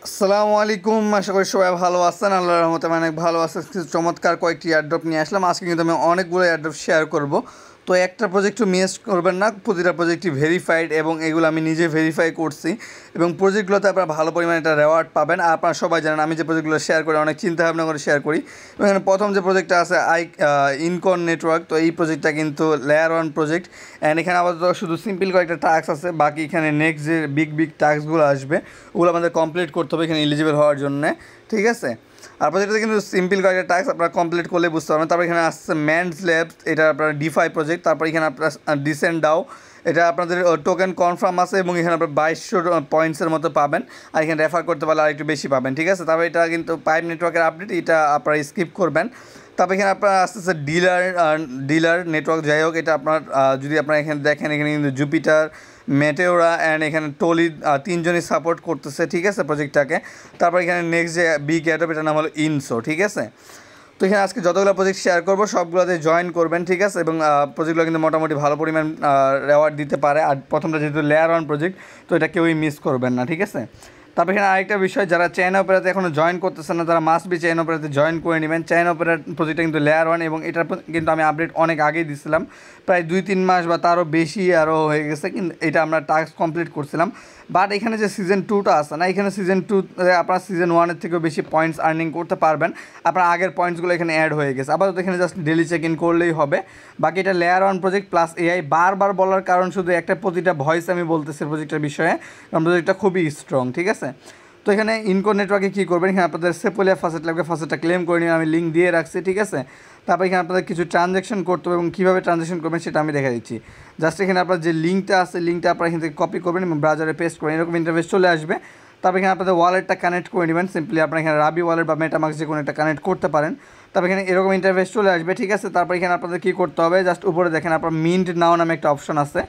আসসালামু আলাইকুম, আশা করি সবাই ভালো আছেন। আল্লাহর রহমতে আমি অনেক ভালো আছি। কিছু চমৎকার কয়েকটি এয়ারড্রপ নিয়ে আসলাম। আজকে কিন্তু আমি অনেকগুলো এয়ারড্রপ শেয়ার করব। তো একটা প্রজেক্টও মিস করবেন না, প্রতিটা প্রজেক্টই ভেরিফাইড এবং এগুলো আমি নিজে ভেরিফাই করছি এবং প্রজেক্টগুলোতে আপনারা ভালো পরিমাণে একটা রেওয়ার্ড পাবেন। আর আপনারা সবাই জানেন আমি যে প্রজেক্টগুলো শেয়ার করি অনেক চিন্তাভাবনা করে শেয়ার করি। এখানে প্রথম যে প্রজেক্টটা আছে ইনকন নেটওয়ার্ক, তো এই প্রজেক্টটা কিন্তু লেয়ার ওয়ান প্রজেক্ট অ্যান্ড এখানে আপাতত শুধু সিম্পল কয়েকটা টাস্ক আছে, বাকি এখানে নেক্সট যে বিগ টাস্কগুলো আসবে ওগুলো আমাদের কমপ্লিট করতে হবে এখানে এলিজিবল হওয়ার জন্য, ঠিক আছে। আর প্রজেক্টটা কিন্তু সিম্পল কয়েকটা টাস্ক আপনারা কমপ্লিট করলে বুঝতে পারবেন। তারপর এখানে আসছে ম্যানস ল্যাবস, এটা আপনার ডিফাই প্রজেক্ট। তারপর এখানে আপনার ডিসেন্ট ডাও, এটা আপনাদের টোকেন কনফার্ম আছে এবং এখানে আপনার 2200 পয়েন্টসের মতো পাবেন। আর এখানে রেফার করতে পারলে আর একটু বেশি পাবেন, ঠিক আছে। তারপর এটা কিন্তু পাইপ নেটওয়ার্কের আপডেট, এটা আপনারা স্কিপ করবেন। তারপর এখানে আপনার আসতেছে ডিলার নেটওয়ার্ক, যাই হোক এটা আপনার যদি আপনারা এখানে দেখেন এখানে কিন্তু জুপিটার, মেটেওরা অ্যান্ড এখানে টলি তিনজনই সাপোর্ট করতেছে, ঠিক আছে প্রজেক্টটাকে। তারপর এখানে নেক্সট যে বিগ অ্যাডপ, এটার নাম হলো ইনসো, ঠিক আছে। তো এখানে আজকে যতগুলো প্রজেক্ট শেয়ার করবো সবগুলোতে জয়েন করবেন, ঠিক আছে। এবং প্রজেক্টগুলো কিন্তু মোটামুটি ভালো পরিমাণ রেওয়ার্ড দিতে পারে। আর প্রথমটা যেহেতু লেয়ার ওয়ান প্রজেক্ট, তো এটা কেউই মিস করবেন না, ঠিক আছে। তারপর এখানে আরেকটা বিষয়, যারা চেইন অপারেতে এখনও জয়েন করতেছেন না তারা মাস্ট বি চেইন অপারেতে জয়েন করে নেবেন। চেইন অপারেট প্রজেক্টটা কিন্তু লেয়ার ওয়ান এবং এটার কিন্তু আমি আপডেট অনেক আগেই দিছিলাম, প্রায় 2-3 মাস বা তারও বেশি আরও হয়ে গেছে, কিন্তু এটা আমরা টাস্ক কমপ্লিট করছিলাম। বাট এখানে যে সিজন 2টা আছে না, এখানে সিজন 2 আপনারা সিজন 1-এর থেকেও বেশি পয়েন্টস আর্নিং করতে পারবেন। আপনার আগের পয়েন্টসগুলো এখানে অ্যাড হয়ে গেছে, আপাতত এখানে জাস্ট ডেলি চেক ইন করলেই হবে। বাকি এটা layer one project plus AI. বারবার বলার কারণ শুধু একটা, প্রতিটা ভয়েস আমি বলতেছি প্রজেক্টের বিষয়ে, কারণ প্রজেক্টটা খুবই স্ট্রং, ঠিক আছে। তো এখানে ইনকো নেটওয়ার্কে কী করবেন, এখানে আপনাদের সেপোলিয়া ফাসেট লাগবে, ফাসেটটা ক্লেম করে নিয়ে আমি লিঙ্ক দিয়ে রাখছি, ঠিক আছে। তারপর এখানে আপনাদের কিছু ট্রানজ্যাকশন করতে হবে এবং কীভাবে ট্রানজ্যাকশন করবেন সেটা আমি দেখা দিচ্ছি। জাস্ট এখানে আপনার যে লিঙ্কটা আছে, লিঙ্কটা আপনারা এখান থেকে কপি করবেন এবং ব্রাউজারে পেস্ট করবেন, এরকম ইন্টারফেস চলে আসবে। তারপর এখানে আপনাদের ওয়ালেটটা কানেক্ট করে নেবেন, সিম্পলি আপনারা এখানে রাবি ওয়ালেট বা মেটামাক্স যে কোনো একটা কানেক্ট করতে পারেন। তারপর এখানে এরকম ইন্টারফেস চলে আসবে, ঠিক আছে। তারপর এখানে আপনাদের কী করতে হবে, জাস্ট উপরে দেখেন আপনার মিন্ট নাও নামে একটা অপশন আছে,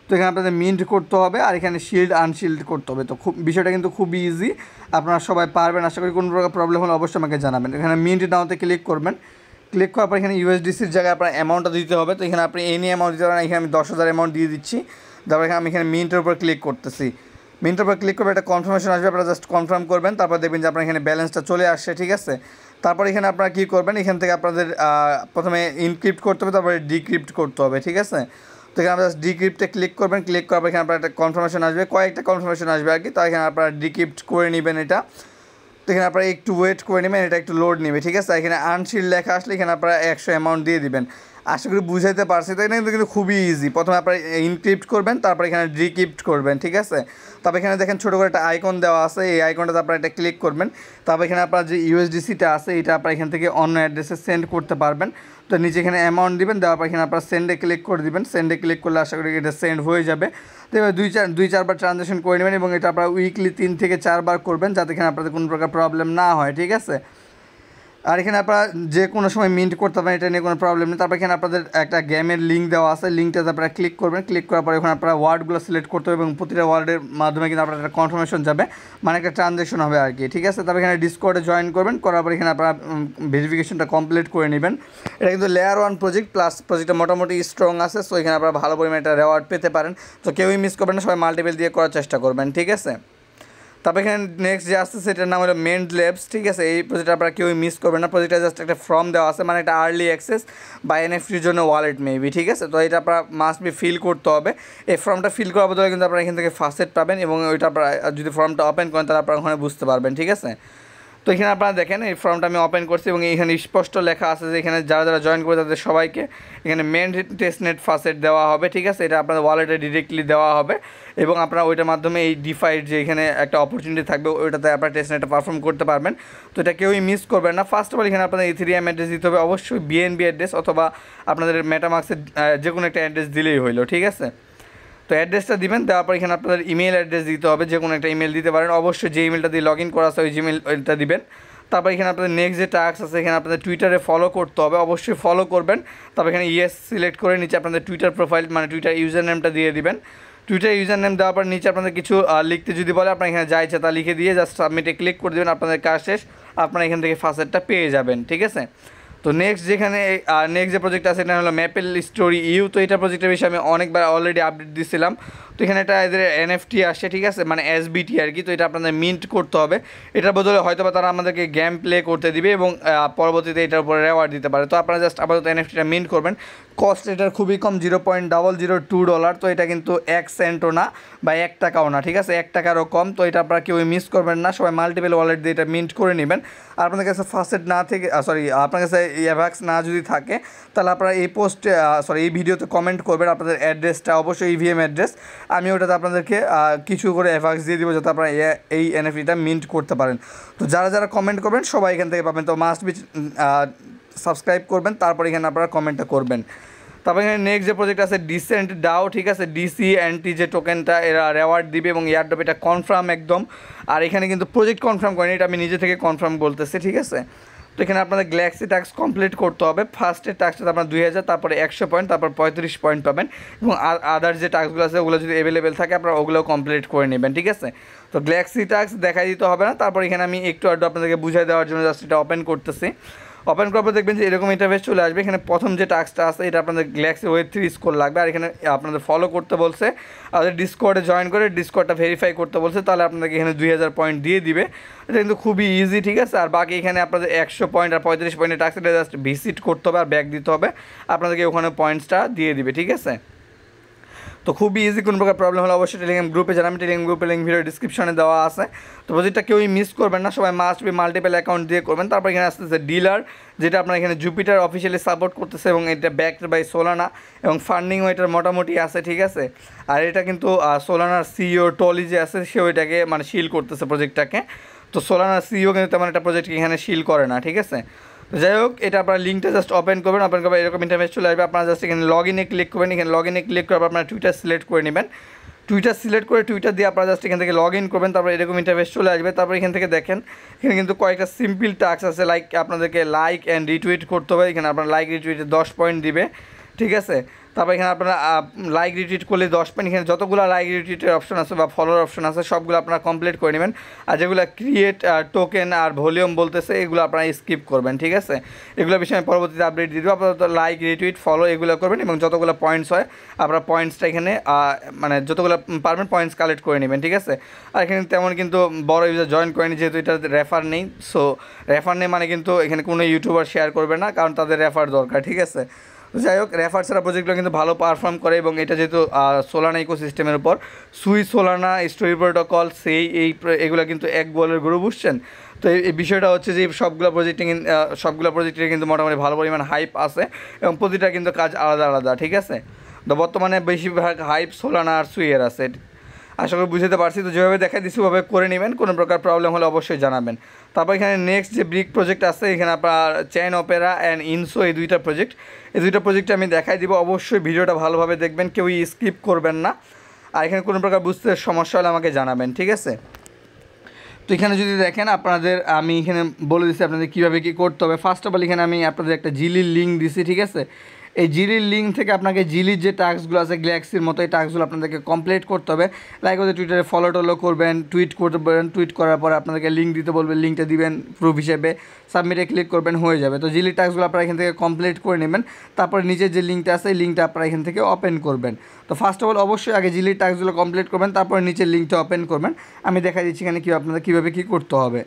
তো এখানে আপনাদের মিন্ট করতে হবে আর এখানে শিল্ড আনশিল্ড করতে হবে। তো বিষয়টা কিন্তু খুবই ইজি, আপনারা সবাই পারবেন আশা করি। কোনো প্রকার প্রবলেম হলে অবশ্যই আমাকে জানাবেন। এখানে মিন্ট নাওতে ক্লিক করবেন, ক্লিক করার পর এখানে ইউএসডিসির জায়গায় আপনার অ্যামাউন্টটা দিতে হবে। তো এখানে আপনি এনি অ্যামাউন্ট দিতে পারেন, এখানে আমি 10,000 অ্যামাউন্ট দিয়ে দিচ্ছি। তারপর এখানে আমি এখানে মিন্টের উপর ক্লিক করতেছি, মিন্টের উপর ক্লিক করবে একটা কনফার্মেশন আসবে, আপনারা জাস্ট কনফার্ম করবেন। তারপর দেখবেন যে আপনার এখানে ব্যালেন্সটা চলে আসছে, ঠিক আছে। তারপর এখানে আপনারা কী করবেন, এখান থেকে আপনাদের প্রথমে ইনক্রিপ্ট করতে হবে, তারপরে ডিক্রিপ্ট করতে হবে, ঠিক আছে। তো এখানে আপনারা ডিক্রিপ্টে ক্লিক করবেন, ক্লিক করার পর এখানে আপনার একটা কনফার্মেশন আসবে, কয়েকটা কনফার্মেশন আসবে আর কি। তো এখানে আপনারা ডিক্রিপ্ট করে নেবেন এটা। তো এখানে আপনারা একটু ওয়েট করে নেবেন, এটা একটু লোড নেবে, ঠিক আছে। এখানে আনশিল্ড লেখা আসলে এখানে আপনারা 100 অ্যামাউন্ট দিয়ে দিবেন। আশা করি বুঝাইতে পারছি। তো এটা কিন্তু খুবই ইজি। প্রথমে আপনারা ইনক্রিপ্ট করবেন, তারপর এখানে ডিক্রিপ্ট করবেন, ঠিক আছে। তারপর এখানে দেখেন ছোটো করে একটা আইকন দেওয়া আছে, এই আইকনটাতে আপনারা এটা ক্লিক করবেন। তারপর এখানে আপনার যে ইউএসডিসিটা আছে এটা আপনারা এখান থেকে অন্য অ্যাড্রেসে সেন্ড করতে পারবেন। তো নিচে এখানে অ্যামাউন্ট দিবেন, দেওয়ার পর এখানে আপনারা সেন্ডে ক্লিক করে দিবেন। সেন্ডে ক্লিক করলে আশা করি এটা সেন্ড হয়ে যাবে। তো এবার 2-4বার ট্রানজ্যাকশন করে নেবেন এবং এটা আপনারা উইকলি 3 থেকে 4 বার করবেন, যাতে এখানে আপনাদের কোনো প্রকার প্রবলেম না হয়, ঠিক আছে। আর এখানে আপনারা যে কোনো সময় মিন্ট করতে পারেন, এটা নিয়ে কোনো প্রবলেম নেই। তারপর এখানে আপনাদের একটা গেমের লিঙ্ক দেওয়া আছে, লিঙ্কটাতে আপনারা ক্লিক করবেন। ক্লিক করার পরে ওখানে আপনারা ওয়ার্ডগুলো সিলেক্ট করতে হবে এবং প্রতিটা ওয়ার্ডের মাধ্যমে কিন্তু আপনার একটা কনফার্মেশন যাবে, মানে একটা ট্রানজ্যাকশন হবে আর কি, ঠিক আছে। তারপর এখানে ডিসকর্ডে জয়েন করবেন, করার পর এখানে আপনারা ভেরিফিকেশনটা কমপ্লিট করে নেবেন। এটা কিন্তু লেয়ার ওয়ান প্রজেক্ট প্লাস প্রজেক্টটা মোটামুটি স্ট্রং আছে, সো এখানে আপনারা ভালো পরিমাণে একটা রেওয়ার্ড পেতে পারেন। তো কেউই মিস করবেন না, সবাই মাল্টিপল দিয়ে করার চেষ্টা করবেন, ঠিক আছে। তারপর এখানে নেক্সট যে আসছে সেটার নাম হলো মেন্ট ল্যাবস, ঠিক আছে। এই প্রজেক্টটা আপনারা কেউই মিস করবেন না। প্রজেক্টটা জাস্ট একটা ফর্ম দেওয়া আছে, মানে একটা আর্লি অ্যাক্সেস বা এনএফটির জন্য ওয়ালেট মেবি, ঠিক আছে। তো এটা আপনারা মাস্ট বি ফিল করতে হবে। এই ফর্মটা ফিল করার বদলে কিন্তু আপনারা এখান থেকে ফাসেট পাবেন এবং ওইটা আপনারা যদি ফর্মটা ওপেন করেন তাহলে আপনারা ওখানে বুঝতে পারবেন, ঠিক আছে। তো এখানে আপনারা দেখেন এই ফর্মটা আমি ওপেন করছি এবং এখানে স্পষ্ট লেখা আছে যে এখানে যারা যারা জয়েন করে তাদের সবাইকে এখানে মেন টেস্টনেট ফাসেট দেওয়া হবে, ঠিক আছে। এটা আপনাদের ওয়ালেটে ডিরেক্টলি দেওয়া হবে এবং আপনারা ওইটার মাধ্যমে এই ডিফাইড যে এখানে একটা অপরচুনিটি থাকবে ওইটাতে আপনারা টেস্টনেটটা পারফর্ম করতে পারবেন। তো এটা কেউই মিস করবেন না। ফার্স্ট অফ অল এখানে আপনাদের ইথেরিয়াম অ্যাড্রেস দিতে হবে, অবশ্যই বিএনবি অ্যাড্রেস অথবা আপনাদের মেটামাক্সের যে কোনো একটা অ্যাড্রেস দিলেই হইলো, ঠিক আছে। তো অ্যাড্রেসটা দিবেন, দেওয়ার পর এখানে আপনাদের ইমেল অ্যাড্রেস দিতে হবে, যে কোনো একটা ইমেল দিতে পারেন। অবশ্যই যে ইমেলটা দিয়ে লগ ইন করা আছে ওই জিমেলটা দিবেন। তারপর এখানে আপনাদের নেক্সট যে টাস্ক আছে এখানে আপনাদের টুইটারে ফলো করতে হবে, অবশ্যই ফলো করবেন। তারপর এখানে ইয়েস সিলেক্ট করে নিচে আপনাদের টুইটার প্রোফাইল মানে টুইটার ইউজার নেমটা দিয়ে দিবেন। টুইটার ইউজার নেম দেওয়ার পর নিচে আপনাদের কিছু লিখতে যদি বলে আপনার এখানে যা ইচ্ছা তা লিখে দিয়ে জাস্ট সাবমিটে ক্লিক করে দেবেন, আপনাদের কাজ শেষ, আপনারা এখান থেকে ফাসেটটা পেয়ে যাবেন, ঠিক আছে। তো নেক্সট যে প্রজেক্ট আছে এটা হলো ম্যাপেল স্টোরি ইউ। তো এটা প্রজেক্টের বিষয়ে আমি অনেকবার অলরেডি আপডেট দিয়েছিলাম। তো এখানে একটা এদের এনএফটি আসে, ঠিক আছে, মানে এসবিটি আর কি। তো এটা আপনাদের মিন্ট করতে হবে, এটার বদলে হয়তো বা তারা আমাদেরকে গেম প্লে করতে দিবে এবং পরবর্তীতে এটার উপরে রেওয়ার্ড দিতে পারে। তো আপনারা জাস্ট আপাতত এনএফটিটা মিন্ট করবেন। কস্ট এটার খুবই কম, $0.002। তো এটা কিন্তু 1 সেন্টও না বা 1 টাকাও না, ঠিক আছে, 1 টাকারও কম। তো এটা আপনারা কেউ মিস করবেন না, সবাই মাল্টিপল ওয়ালেট দিয়ে এটা মিন্ট করে নেবেন। আর আপনাদের কাছে ফার্স্টেড না থেকে আপনার কাছে অ্যাভাক্স না যদি থাকে তাহলে আপনারা এই ভিডিওতে কমেন্ট করবেন আপনাদের অ্যাড্রেসটা, অবশ্যই ইভিএম অ্যাড্রেস। আমি ওটাতে আপনাদেরকে কিছু করে অ্যাভাক্স দিয়ে দিব যাতে আপনারা এই এনএফটিটা মিন্ট করতে পারেন। তো যারা কমেন্ট করবেন সবাই এখান থেকে পাবেন। তো মাস্ট বি সাবস্ক্রাইব করবেন, তারপর এখানে আপনারা কমেন্টটা করবেন। তারপর এখানে নেক্সট যে প্রজেক্ট আছে ডিসেন্ট ডাও, ঠিক আছে, DCNT যে টোকেনটা এরা রেওয়ার্ড দিবে এবং এয়ারড্রপ এটা কনফার্ম একদম। আর এখানে কিন্তু প্রজেক্ট কনফার্ম করেনি, এটা আমি নিজে থেকে কনফার্ম বলতেছি, ঠিক আছে। তো এখানে আপনাদের গ্যালাক্সি টাস্ক কমপ্লিট করতে হবে। ফার্স্টের টাস্কটা আপনার 2000, তারপরে 100 পয়েন্ট, তারপর 35 পয়েন্ট পাবেন এবং আদার যে টাস্কগুলো আছে ওগুলো যদি অ্যাভেলেবেল থাকে আপনারা ওগুলোও কমপ্লিট করে নেবেন, ঠিক আছে। তো গ্যালাক্সি টাস্ক দেখাই দিতে হবে না। তারপর এখানে আমি একটু আপনাদেরকে বুঝাই দেওয়ার জন্য জাস্ট এটা ওপেন করতেছি। ওপেন করার পর দেখবেন যে এরকম ইন্টারফেস চলে আসবে। এখানে প্রথম যে টাস্কটা আছে এটা আপনাদের গ্যালাক্সি ওয়েব 3 স্কোর লাগবে। আর এখানে আপনাদের ফলো করতে বলছে, আর ডিসকর্ডে জয়েন করে ডিসকর্ডটা ভেরিফাই করতে বলছে, তাহলে আপনাদেরকে এখানে 2000 পয়েন্ট দিয়ে দিবে। এটা কিন্তু খুবই ইজি, ঠিক আছে। আর বাকি এখানে আপনাদের 100 পয়েন্ট আর 35 পয়েন্টের টাস্কটা জাস্ট ভিজিট করতে হবে আর ব্যাক দিতে হবে, আপনাদেরকে ওখানে পয়েন্টসটা দিয়ে দিবে, ঠিক আছে। তো খুবই ইজি, কোনো প্রকার প্রবলেম হলে অবশ্যই টেলিগ্রাম গ্রুপে যারা, আমি টেলিগ্রাম গ্রুপে লিঙ্ক ভিডিও ডিসক্রিপশনে দেওয়া আছে। তো প্রজেক্টটা কেউই মিস করবেন না, সবাই মাস্ট বি মাল্টিপল অ্যাকাউন্ট দিয়ে করবেন। তারপর এখানে আসতেছে ডিলার, যেটা আপনার এখানে জুপিটার অফিসিয়ালি সাপোর্ট করতেছে এবং এটা ব্যাকড বাই সোলানা এবং ফান্ডিংও এটার মোটামুটি আছে, ঠিক আছে। আর এটা কিন্তু সোলানার সিইও টলি যে আছে সেও এটাকে মানে শিল করতেছে প্রজেক্টটাকে। তো সোলানার সিইও কিন্তু তেমন একটা প্রজেক্টকে এখানে শিল করে না, ঠিক আছে। তো যাই হোক, এটা আপনার লিঙ্কটা জাস্ট ওপেন করবেন, এরকম ইন্টারফেস চলে আসবে। আপনারা জাস্ট এখানে লগ ইনে ক্লিক করবেন। এখানে লগ ইনে ক্লিক করার পর আপনারা টুইটার সিলেক্ট করে নেবেন। টুইটার সিলেক্ট করে টুইটার দিয়ে আপনারা জাস্ট এখান থেকে লগ ইন করবেন। তারপর এরকম ইন্টারফেস চলে আসবে। তারপর এখান থেকে দেখেন এখানে কিন্তু কয়েকটা সিম্পল টাস্ক আছে, লাইক আপনাদেরকে লাইক অ্যান্ড রিটুইট করতে হবে। এখানে আপনার লাইক রিটুইটে 10 পয়েন্ট দিবে, ঠিক আছে। তারপর এখানে আপনারা লাইক রিটুইট করলে 10 পয়েন্ট। এখানে যতগুলো লাইক রিটুইটের অপশন আছে বা ফলোর অপশন আছে সবগুলো আপনারা কমপ্লিট করে নেবেন। আর যেগুলো ক্রিয়েট টোকেন আর ভলিউম বলতেছে এগুলো আপনারা স্কিপ করবেন, ঠিক আছে। এগুলো বিষয়ে আমি পরবর্তীতে আপডেট দিয়ে দেবো। আপাতত লাইক রিটুইট ফলো এগুলো করবেন এবং যতগুলো পয়েন্টস হয় আপনারা পয়েন্টসটা এখানে মানে যতগুলো পারবেন পয়েন্টস কালেক্ট করে নেবেন, ঠিক আছে। আর এখানে তেমন কিন্তু বড় ইউজার জয়েন করেনি, যেহেতু এটা রেফার নেই। সো রেফার নেই মানে কিন্তু এখানে কোনো ইউটিউবার শেয়ার করবে না, কারণ তাদের রেফার দরকার, ঠিক আছে। যাই হোক, রেফার ছাড়া প্রজেক্টগুলো কিন্তু ভালো পারফর্ম করে এবং এটা যেহেতু সোলানা ইকোসিস্টেমের উপর সোলানা স্টোরি প্রোটোকল এগুলো কিন্তু এক বলের গরু বুঝছেন। তো এই বিষয়টা হচ্ছে যে সবগুলো প্রজেক্টের কিন্তু মোটামুটি ভালো পরিমাণ হাইপ আছে এবং প্রতিটা কিন্তু কাজ আলাদা আলাদা, ঠিক আছে। তো বর্তমানে বেশিরভাগ হাইপ সোলানা আর সুইয়ের আছে, আশা করি বুঝতে পারছি। তো যেভাবে দেখাই দিচ্ছি ওভাবে করে নেবেন, কোনো প্রকার প্রবলেম হলে অবশ্যই জানাবেন। তারপর এখানে নেক্সট যে ব্রিক প্রজেক্ট আছে, এখানে আপনার চেইন অপেরা অ্যান্ড ইনসো এই দুইটা প্রজেক্টে আমি দেখাই দিব। অবশ্যই ভিডিওটা ভালোভাবে দেখবেন, কেউই স্কিপ করবেন না। আর এখানে কোনো প্রকার বুঝতে সমস্যা হলে আমাকে জানাবেন, ঠিক আছে। তো এখানে যদি দেখেন আমি এখানে বলে দিচ্ছি আপনাদের কীভাবে কী করতে হবে। ফার্স্ট অফ অল এখানে আমি আপনাদের একটা জিলির লিঙ্ক দিছি, ঠিক আছে। এই জিলির লিঙ্ক থেকে আপনাকে জিলির যে টাস্কগুলো আছে গ্যালাক্সির মতো এই টাস্কগুলো আপনাদেরকে কমপ্লিট করতে হবে। লাইক ওদের টুইটারে ফলো টলো করবেন, টুইট করতে পারেন, টুইট করার পর আপনাদেরকে লিঙ্ক দিতে বলবেন, লিঙ্কটা দিবেন প্রুফ হিসেবে, সাবমিটে ক্লিক করবেন, হয়ে যাবে। তো জিলির টাস্কগুলো আপনারা এখান থেকে কমপ্লিট করে নেবেন। তারপরে নিচের যে লিঙ্কটা আছে এই লিঙ্কটা আপনারা এখান থেকে ওপেন করবেন। তো ফার্স্ট অফ অল অবশ্যই আগে জিলির টাস্কগুলো কমপ্লিট করবেন, তারপরে নিচের লিঙ্কটা ওপেন করবেন। আমি দেখা দিচ্ছি এখানে আপনাদের কীভাবে কী করতে হবে।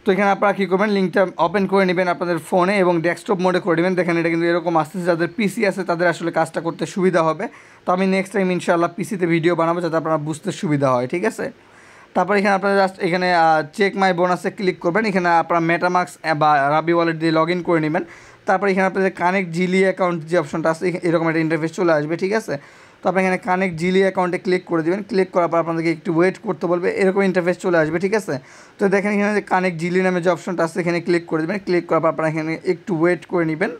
তো এখানে আপনারা কী করবেন, লিঙ্কটা ওপেন করে নেবেন আপনাদের ফোনে এবং ডেস্কটপ মোডে করে নেবেন। দেখেন এটা কিন্তু এরকম আসতেছে, যাদের পিসি আছে তাদের আসলে কাজটা করতে সুবিধা হবে। তো আমি নেক্সট টাইম ইনশাআল্লাহ পিসিতে ভিডিও বানাবো যাতে আপনারা বুঝতে সুবিধা হয়, ঠিক আছে। তারপর এখানে আপনারা জাস্ট এখানে চেক মাই বোনাসে ক্লিক করবেন। এখানে আপনারা মেটামাক্স বা রাবি ওয়ালেট দিয়ে লগ ইন করে নেবেন। তারপর এখানে আপনাদের কানেক্ট জিলি অ্যাকাউন্ট যে অপশনটা আছে এরকম একটা ইন্টারফেস চলে আসবে, ঠিক আছে। তো আপনি এখানে কানেক্ট জিলি অ্যাকাউন্টে ক্লিক করে দেবেন। ক্লিক করার পর আপনাদেরকে একটু ওয়েট করতে বলবে, এরকম ইন্টারফেস চলে আসবে, ঠিক আছে। তো দেখেন এখানে যে কানেক্ট জিলি নামে যে অপশনটা আছে এখানে ক্লিক করে দেবেন। ক্লিক করার পর আপনারা এখানে একটু ওয়েট করে নেবেন।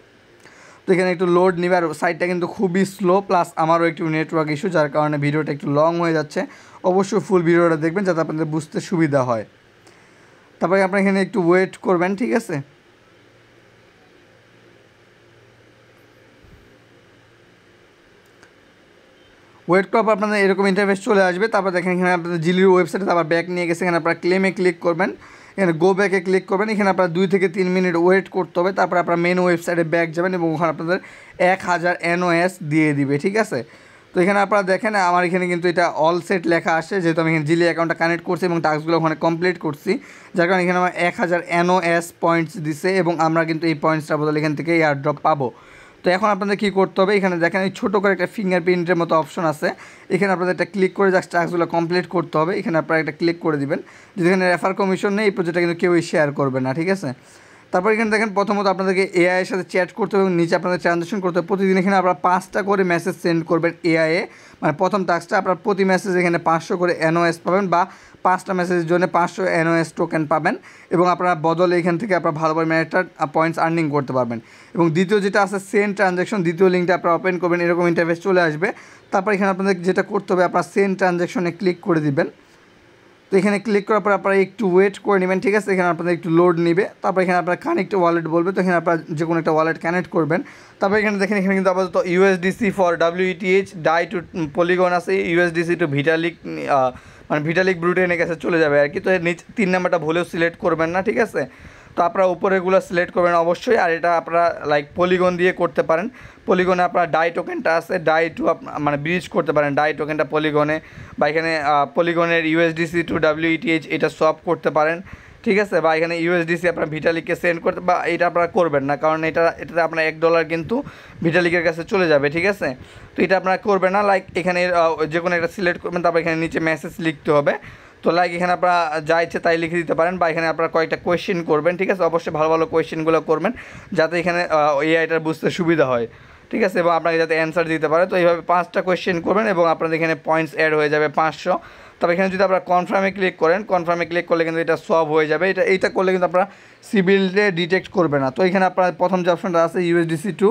তো এখানে একটু লোড নেবে, আর সাইটটা কিন্তু খুবই স্লো, প্লাস আমারও একটু নেটওয়ার্ক ইস্যু, যার কারণে ভিডিওটা একটু লং হয়ে যাচ্ছে। অবশ্যই ফুল ভিডিওটা দেখবেন যাতে আপনাদের বুঝতে সুবিধা হয়। তারপরে আপনারা এখানে একটু ওয়েট করবেন, ঠিক আছে। ওয়েট করার পর আপনাদের এরকম ইন্টারফেস চলে আসবে। তারপর দেখেন এখানে আপনাদের জিলির ওয়েবসাইটে তারপর ব্যাক নিয়ে গেছে, এখানে আপনারা ক্লেমে ক্লিক করবেন, এখানে গো ব্যাকে ক্লিক করবেন। এখানে আপনার 2 থেকে 3 মিনিট ওয়েট করতে হবে। তারপর আপনার মেন ওয়েবসাইটে ব্যাক যাবেন এবং ওখানে আপনাদের 1000 NOS দিয়ে দিবে, ঠিক আছে। তো এখানে আপনারা দেখেন আমার এখানে কিন্তু এটা অল সেট লেখা আসে, যেহেতু আমি এখানে জিলি অ্যাকাউন্টটা কানেক্ট করছি এবং টাস্কগুলো ওখানে কমপ্লিট করছি, যার কারণে এখানে আমার 1000 NOS পয়েন্টস দিছে এবং আমরা কিন্তু এই পয়েন্টসটার বদলে এখান থেকে এয়ার ড্রপ পাবো। তো এখন আপনাদের কী করতে হবে, এখানে দেখেন এই ছোটো করে একটা ফিঙ্গারপ্রিন্টের মতো অপশন আছে, এখানে আপনাদের একটা ক্লিক করে জাস্ট টাস্কগুলো কমপ্লিট করতে হবে। এখানে আপনারা একটা ক্লিক করে দিবেন। যদি এখানে রেফার কমিশন নেই, এই প্রজেক্টটা কিন্তু কেউই শেয়ার করবে না, ঠিক আছে। তারপর এখানে দেখেন প্রথমত আপনাদেরকে এআইয়ের সাথে চ্যাট করতে হবে এবং নিচে আপনাদের ট্রানজ্যাকশন করতে হবে। প্রতিদিন এখানে আপনারা 5টা করে মেসেজ সেন্ড করবেন এআইয়ে, মানে প্রথম টাস্কটা আপনার প্রতি মেসেজ এখানে 500 করে NOS পাবেন বা 5টা মেসেজের জন্য 500 NOS টোকেন পাবেন এবং আপনারা বদলে এখান থেকে আপনারা ভালো পরিমাণে একটা পয়েন্টস আর্নিং করতে পারবেন। এবং দ্বিতীয় যেটা আছে সেন্ড ট্রানজ্যাকশন, দ্বিতীয় লিঙ্কটা আপনারা ওপেন করবেন, এরকম ইন্টারফেস চলে আসবে। তারপর এখানে আপনাদের যেটা করতে হবে, আপনারা সেন্ড ট্রানজ্যাকশনে ক্লিক করে দিবেন। তো এখানে ক্লিক করার পর আপনারা একটু ওয়েট করে নেবেন, ঠিক আছে। এখানে আপনাদের একটু লোড নেবে। তারপর এখানে আপনারা কানেক্ট ওয়ালেট বলবে, তো এখানে আপনারা যে কোনো একটা ওয়ালেট কানেক্ট করবেন। তারপর এখানে দেখেন এখানে কিন্তু আপাতত USDC for WETH, Dai to Polygon আছে, USDC টু ভিটালিক, মানে ভিটালিক ব্রুটেনের কাছে চলে যাবে আর কি। তো এর নিচে 3 নাম্বারটা ভুলেও সিলেক্ট করবেন না, ঠিক আছে। তো আপনারা উপরেগুলো সিলেক্ট করবেন অবশ্যই। আর এটা আপনারা লাইক পলিগন দিয়ে করতে পারেন, পলিগনে আপনার ডাই টোকেনটা আছে, ডাই টু মানে ব্রিজ করতে পারেন ডাই টোকেনটা পলিগনে, বা এখানে পলিগনের USDC টু WETH এটা সোয়াপ করতে পারেন, ঠিক আছে। বা এখানে USDC আপনার ভিটালিককে সেন্ড করতে, বা এটা আপনারা করবেন না, কারণ এটাতে আপনার $1 কিন্তু ভিটালিকের কাছে চলে যাবে, ঠিক আছে। তো এটা আপনারা করবেন না। লাইক এখানে যে কোনো একটা সিলেক্ট করবেন, তারপর এখানে নিচে মেসেজ লিখতে হবে। তো লাইক এখানে আপনারা যা ইচ্ছে তাই লিখে দিতে পারেন, বা এখানে আপনারা কয়েকটা কোয়েশ্চেন করবেন, ঠিক আছে। অবশ্যই ভালো ভালো কোয়েশ্চেনগুলো করবেন যাতে এখানে এআইটার বুঝতে সুবিধা হয়, ঠিক আছে, এবং আপনাকে যাতে অ্যান্সার দিতে পারে। তো এইভাবে 5টা কোয়েশ্চেন করবেন এবং আপনাদের এখানে পয়েন্টস অ্যাড হয়ে যাবে 500। তবে এখানে যদি আপনারা কনফার্মে ক্লিক করেন, কনফার্মে ক্লিক করলে কিন্তু এটা সলভ হয়ে যাবে। এইটা করলে কিন্তু আপনারা সিবিলে ডিটেক্ট করবে না। তো এখানে আপনার প্রথম যে অপশনটা আছে USDC টু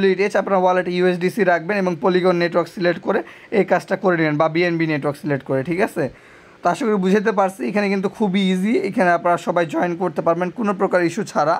WETH, আপনার ওয়ালেটে USDC রাখবেন এবং পলিগন নেটওয়ার্ক সিলেক্ট করে এই কাজটা করে নেবেন, বা BNB নেটওয়ার্ক সিলেক্ট করে, ঠিক আছে। তো আশা করি বুঝতে পারছি, এখানে কিন্তু খুবই ইজি, এখানে আপনারা সবাই জয়েন করতে পারবেন কোনো প্রকার ইস্যু ছাড়া।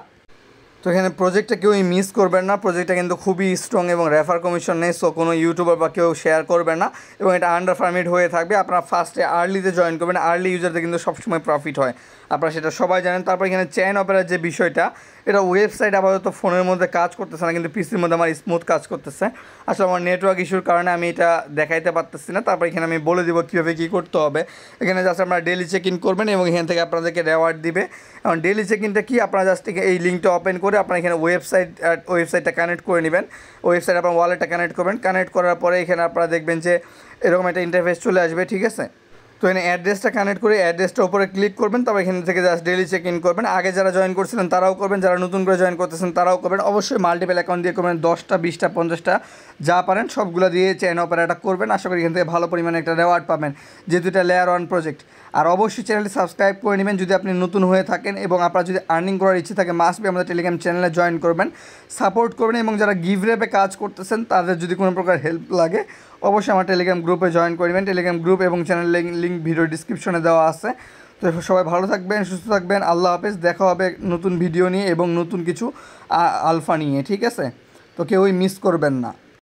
তো এখানে প্রজেক্টটা কেউই মিস করবেন না, প্রজেক্টটা কিন্তু খুবই স্ট্রং এবং রেফার কমিশন নেই, সো কোনো ইউটিউবার বা কেউ শেয়ার করবে না এবং এটা আন্ডার পারমিট হয়ে থাকবে। আপনারা ফার্স্টে আর্লিতে জয়েন করবেন, আর্লি ইউজারদের কিন্তু সবসময় প্রফিট হয়, আপনারা সেটা সবাই জানেন। তারপর এখানে চেইন অপেরার যে বিষয়টা, এটা ওয়েবসাইট আপাতত ফোনের মধ্যে কাজ করতেছে না, কিন্তু পিসির মধ্যে আমার স্মুথ কাজ করতেছে। আসলে আমার নেটওয়ার্ক ইস্যুর কারণে আমি এটা দেখাইতে পারতেছি না। তারপর এখানে আমি বলে দিব কীভাবে কী করতে হবে। এখানে জাস্ট আপনারা ডেলি চেক ইন করবেন এবং এখান থেকে আপনাদেরকে রেওয়ার্ড দিবে। এবং ডেলি চেক ইনটা কি, আপনারা জাস্ট এই লিঙ্কটা ওপেন করে আপনারা এখানে ওয়েবসাইটটা কানেক্ট করে নেবেন, ওয়েবসাইট আপনার ওয়ালেটটা কানেক্ট করবেন। কানেক্ট করার পরে এখানে আপনারা দেখবেন যে এরকম একটা ইন্টারফেস চলে আসবে, ঠিক আছে। তো এখানে অ্যাড্রেসটা কানেক্ট করে অ্যাড্রেসটার উপরে ক্লিক করবেন, তারপর এখান থেকে জাস্ট ডেলি চেক ইন করবেন। আগে যারা জয়েন করছিলেন তারাও করবেন, যারা নতুন করে জয়েন করতেছেন তারাও করবেন। অবশ্যই মাল্টিপল অ্যাকাউন্ট দিয়ে করবেন, 10টা 20টা 50টা যা পারেন সবগুলো দিয়ে চেইন অপারেটরটা করবেন। আশা করি এখান থেকে ভালো পরিমাণে একটা রেওয়ার্ড পাবেন, যেহেতু এটা লেয়ার 1 প্রজেক্ট। আর অবশ্যই চ্যানেলটি সাবস্ক্রাইব করে নেবেন যদি আপনি নতুন হয়ে থাকেন, এবং আপনার যদি আর্নিং করার ইচ্ছে থাকে মাস্ট বি আমাদের টেলিগ্রাম চ্যানেলে জয়েন করবেন, সাপোর্ট করবেন। এবং যারা গিভ রেপে কাজ করতেছেন তাদের যদি কোনো প্রকার হেল্প লাগে অবশ্যই আমার টেলিগ্রাম গ্রুপে জয়েন করবেন। টেলিগ্রাম গ্রুপ এবং চ্যানেল লিঙ্ক ভিডিও ডিসক্রিপশনে দেওয়া আছে। তো সবাই ভালো থাকবেন, সুস্থ থাকবেন, আল্লাহ হাফেজ। দেখা হবে নতুন ভিডিও নিয়ে এবং নতুন কিছু আলফা নিয়ে, ঠিক আছে। তো কেউই মিস করবেন না।